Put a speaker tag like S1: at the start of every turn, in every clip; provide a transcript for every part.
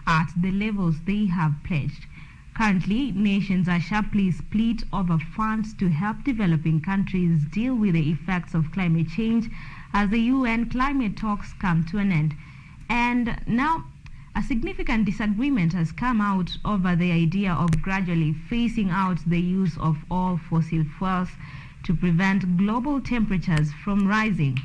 S1: at the levels they have pledged. Currently, nations are sharply split over funds to help developing countries deal with the effects of climate change as the UN climate talks come to an end. And now, a significant disagreement has come out over the idea of gradually phasing out the use of all fossil fuels to prevent global temperatures from rising.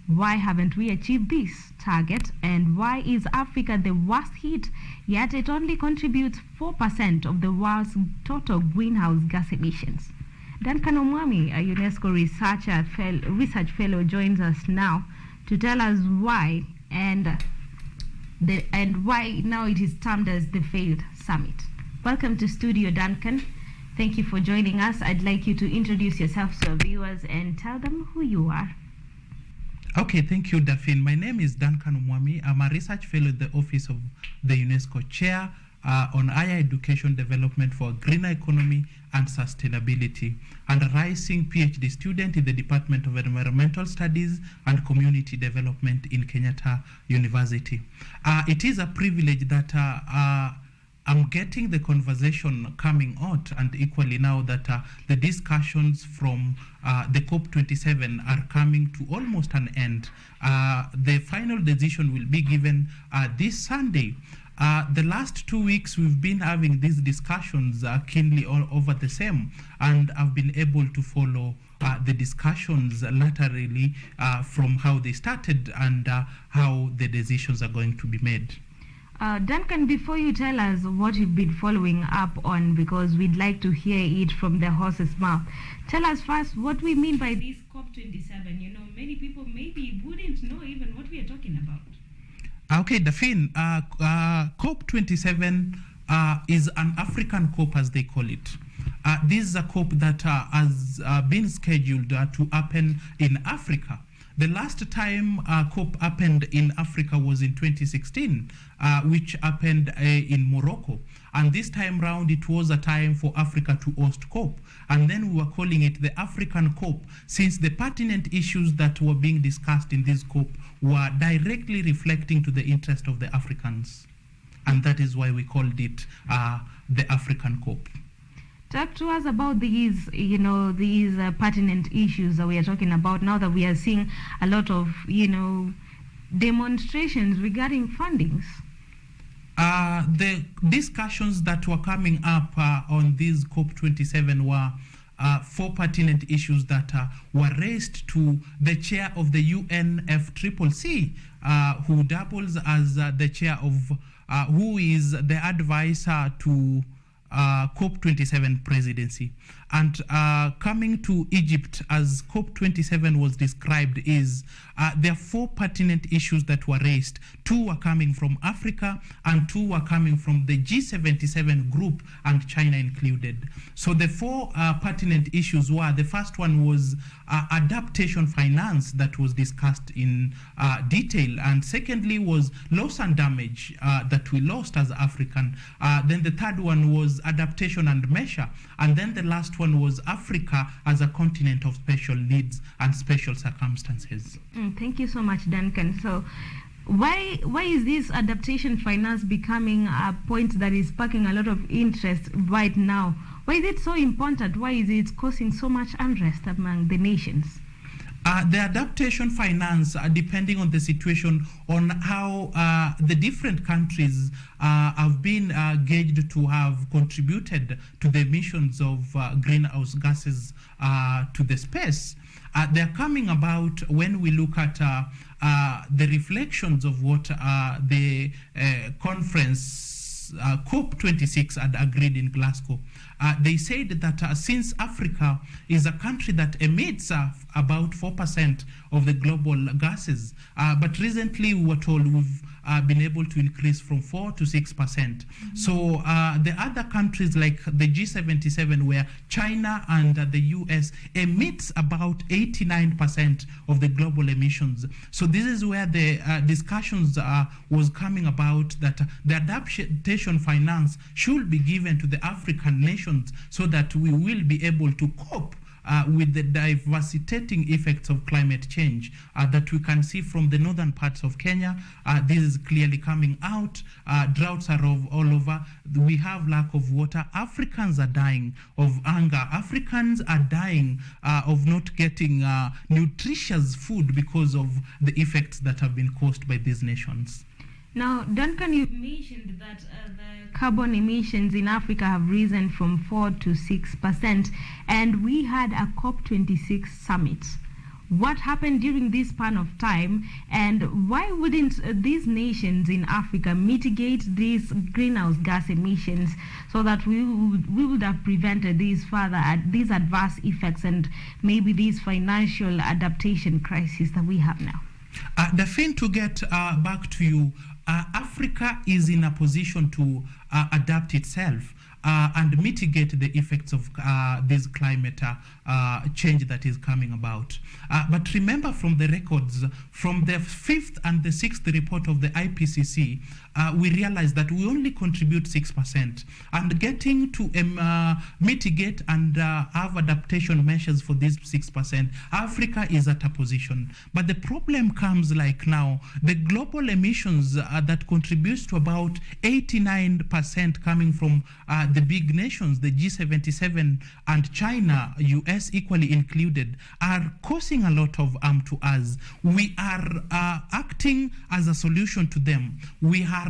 S1: Why haven't we achieved this target, and why is Africa the worst hit, yet it only contributes 4% of the world's total greenhouse gas emissions? Duncan Omwami, a UNESCO research fellow, joins us now to tell us why and why now it is termed as the failed summit. Welcome to studio, Duncan. Thank you for joining us. I'd like you to introduce yourself to our viewers and tell them who you are.
S2: Okay, thank you, Daphne. My name is Duncan Omwami. I'm a research fellow at the Office of the UNESCO Chair on higher education development for greener economy and sustainability, and a rising PhD student in the Department of Environmental Studies and Community Development in Kenyatta University. It is a privilege that I'm getting the conversation coming out, and equally now that the discussions from the COP27 are coming to almost an end. The final decision will be given this Sunday. The last 2 weeks we've been having these discussions keenly all over the same, and I've been able to follow the discussions laterally from how they started and how the decisions are going to be made.
S1: Duncan, before you tell us what you've been following up on, because we'd like to hear it from the horse's mouth, tell us first what we mean by this COP27. You know, many people maybe wouldn't know even what we are talking about.
S2: Okay, Daphne, COP27 is an African COP, as they call it. This is a COP that has been scheduled to happen in Africa. The last time COP happened in Africa was in 2016, which happened in Morocco. And this time round, it was a time for Africa to host COP. And then we were calling it the African COP, since the pertinent issues that were being discussed in this COP were directly reflecting to the interest of the Africans. And that is why we called it the African COP.
S1: Talk to us about these pertinent issues that we are talking about now that we are seeing a lot of, demonstrations regarding fundings.
S2: The discussions that were coming up on this COP27 were 4 pertinent issues that were raised to the chair of the UNFCCC, who doubles as the chair of, who is the advisor to COP27 presidency. And coming to Egypt, as COP27 was described, is there are 4 pertinent issues that were raised. 2 were coming from Africa and 2 were coming from the G77 group, and China included. So the 4 pertinent issues were, the first one was adaptation finance that was discussed in detail, and secondly was loss and damage that we lost as African. Then the third one was adaptation and measure, and then the last one was Africa as a continent of special needs and special circumstances.
S1: Thank you so much, Duncan. So why is this adaptation finance becoming a point that is sparking a lot of interest right now? Why is it so important? Why is it causing so much unrest among the nations?
S2: The adaptation finance, depending on the situation, on how the different countries have been gauged to have contributed to the emissions of greenhouse gases to the space. They're coming about when we look at the reflections of what the conference COP26 had agreed in Glasgow. They said that since Africa is a country that emits about 4% of the global gases, but recently we were told we've been able to increase from 4 to 6%. So the other countries like the G77, where China and the US emits about 89% of the global emissions. So this is where the discussions was coming about, that the adaptation finance should be given to the African nations so that we will be able to cope with the devastating effects of climate change that we can see from the northern parts of Kenya. This is clearly coming out. Droughts are all over. We have lack of water. Africans are dying of hunger. Africans are dying of not getting nutritious food because of the effects that have been caused by these nations.
S1: Now, Duncan, you mentioned that the carbon emissions in Africa have risen from 4 to 6%, and we had a COP26 summit. What happened during this span of time, and why wouldn't these nations in Africa mitigate these greenhouse gas emissions so that we would have prevented these these adverse effects and maybe these financial adaptation crises that we have now?
S2: Daphne, to get back to you, Africa is in a position to adapt itself and mitigate the effects of this climate change that is coming about. But remember from the records, from the 5th and the 6th report of the IPCC, we realized that we only contribute 6%. And getting to mitigate and have adaptation measures for this 6%, Africa is at a position. But the problem comes like now, the global emissions that contributes to about 89% coming from the big nations, the G77 and China, US equally included, are causing a lot of harm to us. We are acting as a solution to them. We are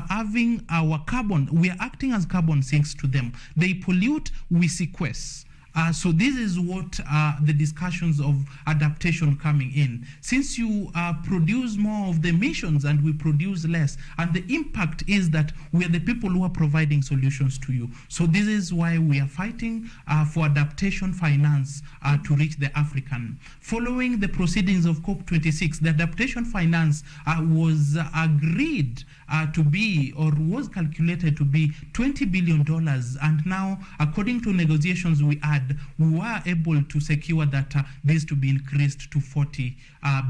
S2: having our carbon, we are acting as carbon sinks to them. They pollute, we sequester. So this is what the discussions of adaptation coming in. Since you produce more of the emissions and we produce less, and the impact is that we are the people who are providing solutions to you. So this is why we are fighting for adaptation finance to reach the African. Following the proceedings of COP26, the adaptation finance was agreed to be, or was calculated to be, $20 billion. And now, according to negotiations we had, we were able to secure that this to be increased to 40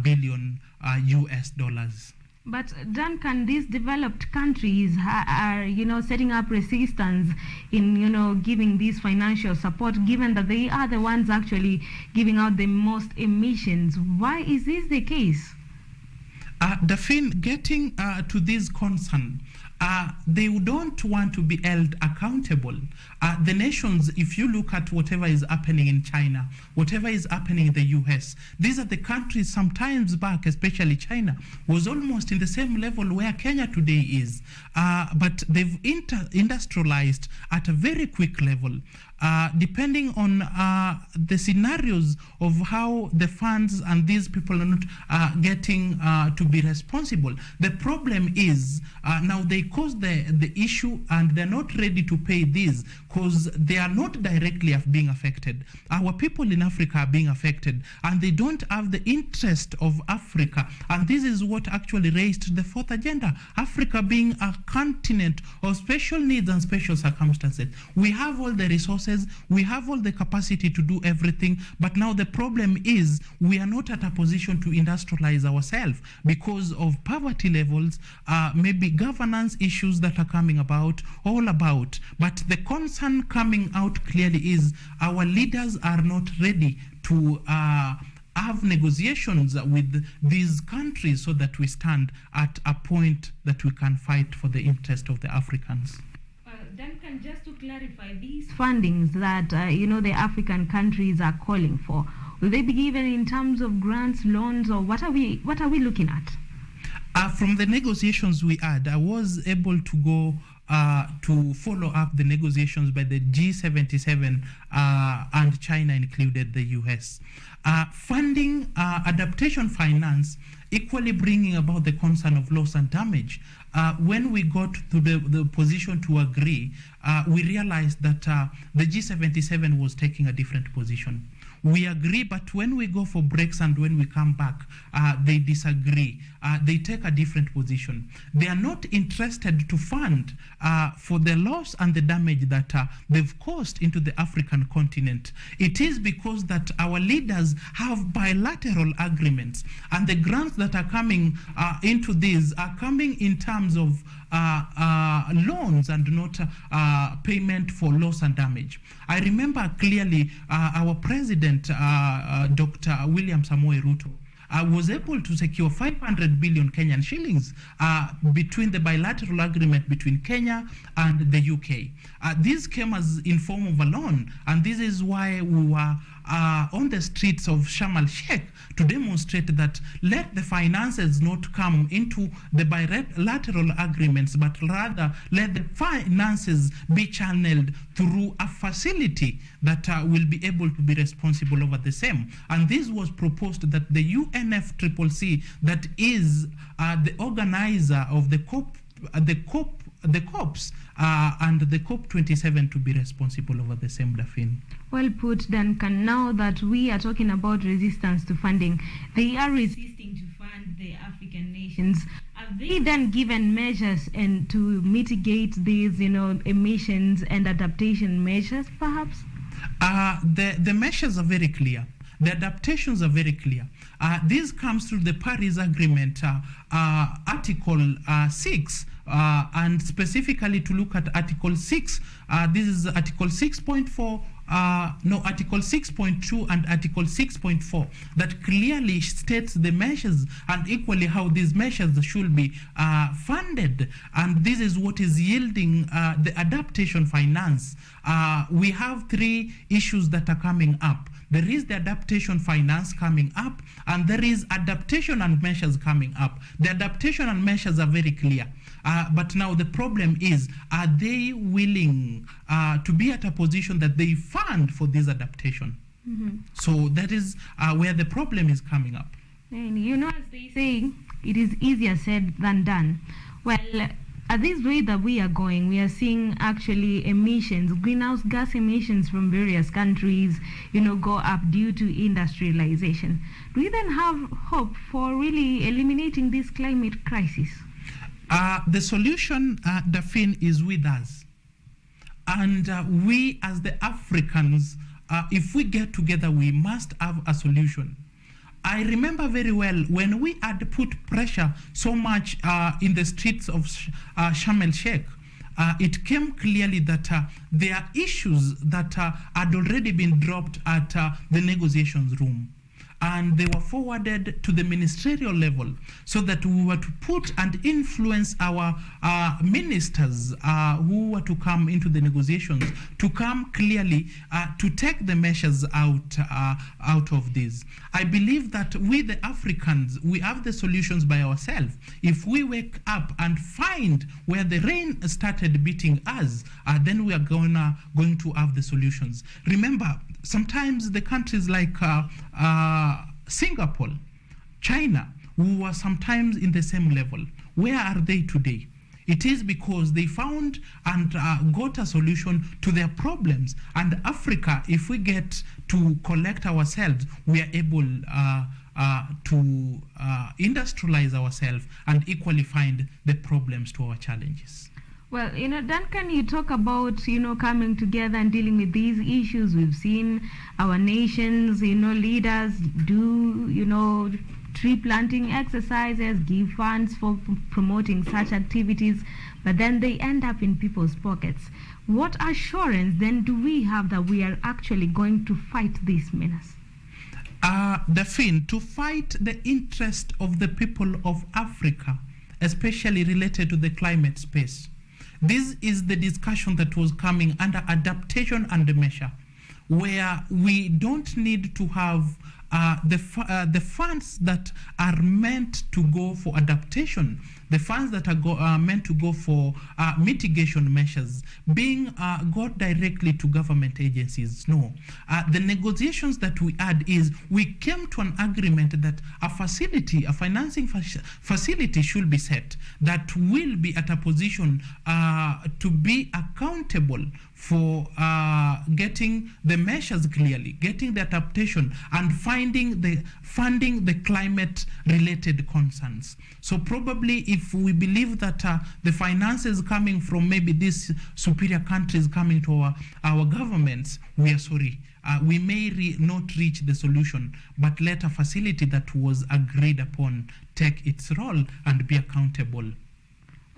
S2: billion US dollars.
S1: But Duncan, these developed countries are, setting up resistance in, giving this financial support, given that they are the ones actually giving out the most emissions. Why is this the case?
S2: Daphne, getting to this concern, they don't want to be held accountable. The nations, if you look at whatever is happening in China, whatever is happening in the US, these are the countries sometimes back, especially China, was almost in the same level where Kenya today is. But they've industrialized at a very quick level. Depending on the scenarios of how the funds and these people are not getting to be responsible. The problem is now they cause the issue and they're not ready to pay this because they are not directly being affected. Our people in Africa are being affected and they don't have the interest of Africa. And this is what actually raised the 4th agenda. Africa being a continent of special needs and special circumstances. We have all the resources, we have all the capacity to do everything, but now the problem is we are not at a position to industrialize ourselves because of poverty levels, maybe governance issues that are coming about, all about. But the concern coming out clearly is our leaders are not ready to have negotiations with these countries so that we stand at a point that we can fight for the interest of the Africans.
S1: Duncan, just to clarify, these fundings that the African countries are calling for, will they be given in terms of grants, loans, or what are we looking at?
S2: From the negotiations we had, I was able to go to follow up the negotiations by the G77 and China included, the US. Funding adaptation finance equally bringing about the concern of loss and damage. When we got to the position to agree, we realized that the G77 was taking a different position. We agree, but when we go for breaks and when we come back, they disagree. They take a different position. They are not interested to fund for the loss and the damage that they've caused into the African continent. It is because that our leaders have bilateral agreements, and the grants that are coming into these are coming in terms of loans and not payment for loss and damage. I remember clearly our president, Dr. William Samoei Ruto, was able to secure 500 billion Kenyan shillings between the bilateral agreement between Kenya and the UK. This came as in form of a loan, and this is why we were on the streets of Sharm el-Sheikh to demonstrate that let the finances not come into the bilateral agreements, but rather let the finances be channeled through a facility that will be able to be responsible over the same. And this was proposed that the UNFCCC, that is the organizer of the COP and the COP27, to be responsible over the same, Daphne.
S1: Well put, Duncan. Now that we are talking about resistance to funding, they are resisting to fund the African nations. Have they then given measures and to mitigate these, emissions and adaptation measures, perhaps?
S2: The measures are very clear. The adaptations are very clear. This comes through the Paris Agreement, Article 6, and specifically to look at Article 6. This is Article 6.4, Article 6.2 and Article 6.4 that clearly states the measures and equally how these measures should be funded. And this is what is yielding the adaptation finance. We have three issues that are coming up. There is the adaptation finance coming up, and there is adaptation and measures coming up. The adaptation and measures are very clear. But now the problem is, are they willing to be at a position that they fund for this adaptation? Mm-hmm. So that is where the problem is coming up.
S1: And as they say, it is easier said than done. Well, at this rate that we are going, we are seeing actually emissions, greenhouse gas emissions from various countries, go up due to industrialization. Do we then have hope for really eliminating this climate crisis?
S2: The solution, Daphne, is with us. And we as the Africans, if we get together, we must have a solution. I remember very well when we had put pressure so much in the streets of Sharm el-Sheikh, it came clearly that there are issues that had already been dropped at the negotiations room. And they were forwarded to the ministerial level so that we were to put and influence our ministers who were to come into the negotiations to come clearly to take the measures out of this. I believe that we, the Africans, we have the solutions by ourselves. If we wake up and find where the rain started beating us, then we are going to have the solutions. Remember, sometimes the countries like Singapore, China, who were sometimes in the same level, where are they today? It is because they found and got a solution to their problems. And Africa, if we get to collect ourselves, we are able to industrialize ourselves and equally find the problems to our challenges.
S1: Well, Duncan, you talk about, coming together and dealing with these issues. We've seen our nations, leaders do, tree planting exercises, give funds for promoting such activities, but then they end up in people's pockets. What assurance then do we have that we are actually going to fight this menace?
S2: Daphne, to fight the interest of the people of Africa, especially related to the climate space. This is the discussion that was coming under adaptation and measure, where we don't need to have the funds that are meant to go for adaptation, the funds that are meant to go for mitigation measures, being got directly to government agencies. No. The negotiations that we had is we came to an agreement that a financing facility should be set that will be at a position to be accountable for getting the measures clearly, getting the adaptation, and funding the climate-related concerns. So probably if we believe that the finances coming from maybe these superior countries coming to our governments, we are sorry. We may not reach the solution, but let a facility that was agreed upon take its role and be accountable.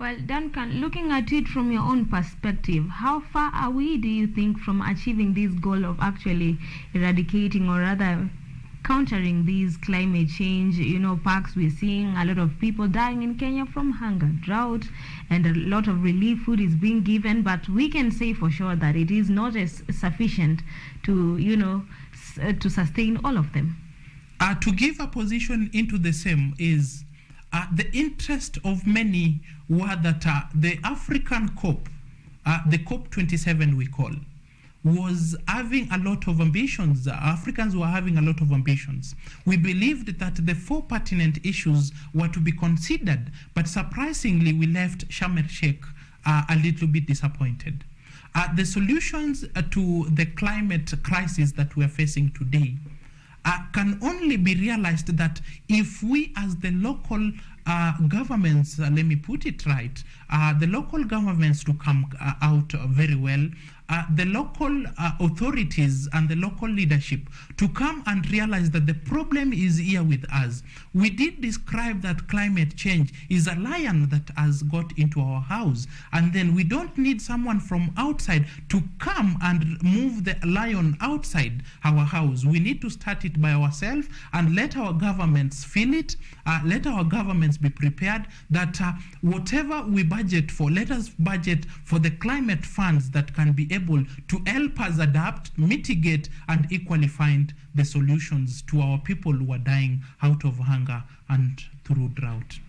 S1: Well, Duncan, looking at it from your own perspective, how far are we, do you think, from achieving this goal of actually eradicating or rather countering these climate change, parks? We're seeing a lot of people dying in Kenya from hunger, drought, and a lot of relief food is being given, but we can say for sure that it is not as sufficient to, to sustain all of them.
S2: To give a position into the same is the interest of many were that the African COP, the COP27 we call, was having a lot of ambitions. Africans were having a lot of ambitions. We believed that the 4 pertinent issues were to be considered, but surprisingly we left Sharm el-Sheikh a little bit disappointed. The solutions to the climate crisis that we are facing today can only be realized that if we as the local governments, let me put it right, the local governments to come out very well, the local authorities and the local leadership to come and realize that the problem is here with us. We did describe that climate change is a lion that has got into our house, and then we don't need someone from outside to come and move the lion outside our house. We need to start it by ourselves and let our governments feel it, let our governments be prepared that whatever we budget for, let us budget for the climate funds that can be able to help us adapt, mitigate, and equally find the solutions to our people who are dying out of hunger and through drought.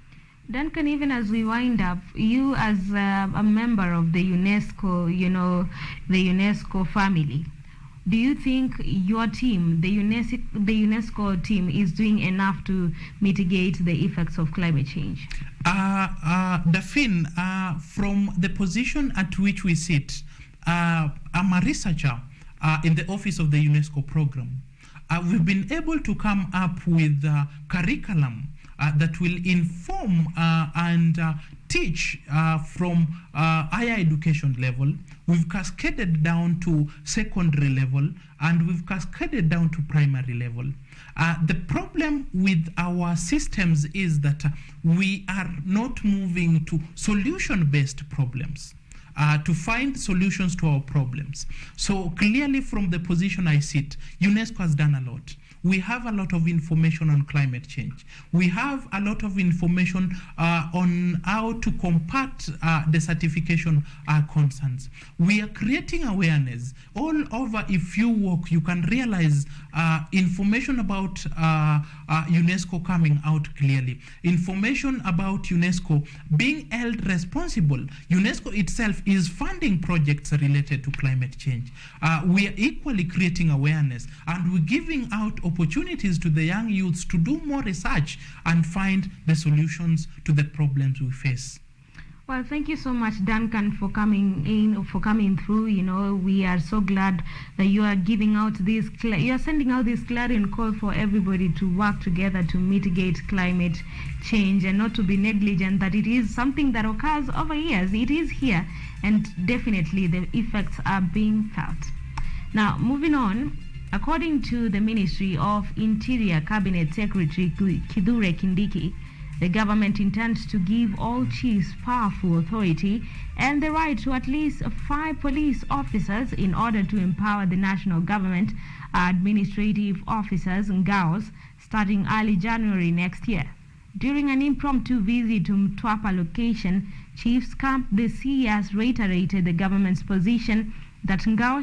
S1: Duncan, even as we wind up, you as a member of the UNESCO, the UNESCO family, do you think your team, the UNESCO team, is doing enough to mitigate the effects of climate change?
S2: Daphne, from the position at which we sit, I'm a researcher in the office of the UNESCO program. We've been able to come up with curriculum that will inform and teach from higher education level. We've cascaded down to secondary level, and we've cascaded down to primary level. The problem with our systems is that we are not moving to solution-based problems. To find solutions to our problems. So clearly from the position I sit, UNESCO has done a lot. We have a lot of information on climate change. We have a lot of information on how to combat the certification concerns. We are creating awareness. All over, if you walk, you can realize information about UNESCO coming out clearly. Information about UNESCO being held responsible. UNESCO itself is funding projects related to climate change. We are equally creating awareness, and we're giving out opportunities to the young youths to do more research and find the solutions to the problems we face.
S1: Well, thank you so much, Duncan, for coming through. We are so glad that you are giving out this, you are sending out this clarion call for everybody to work together to mitigate climate change and not to be negligent, that it is something that occurs over years. It is here, and definitely the effects are being felt. Now, moving on, according to the Ministry of Interior Cabinet Secretary Kithure Kindiki, the government intends to give all chiefs powerful authority and the right to at least 5 police officers in order to empower the national government administrative officers and GAOs starting early January next year. During an impromptu visit to Mtwapa location, Chiefs Camp the CS reiterated the government's position that Ngao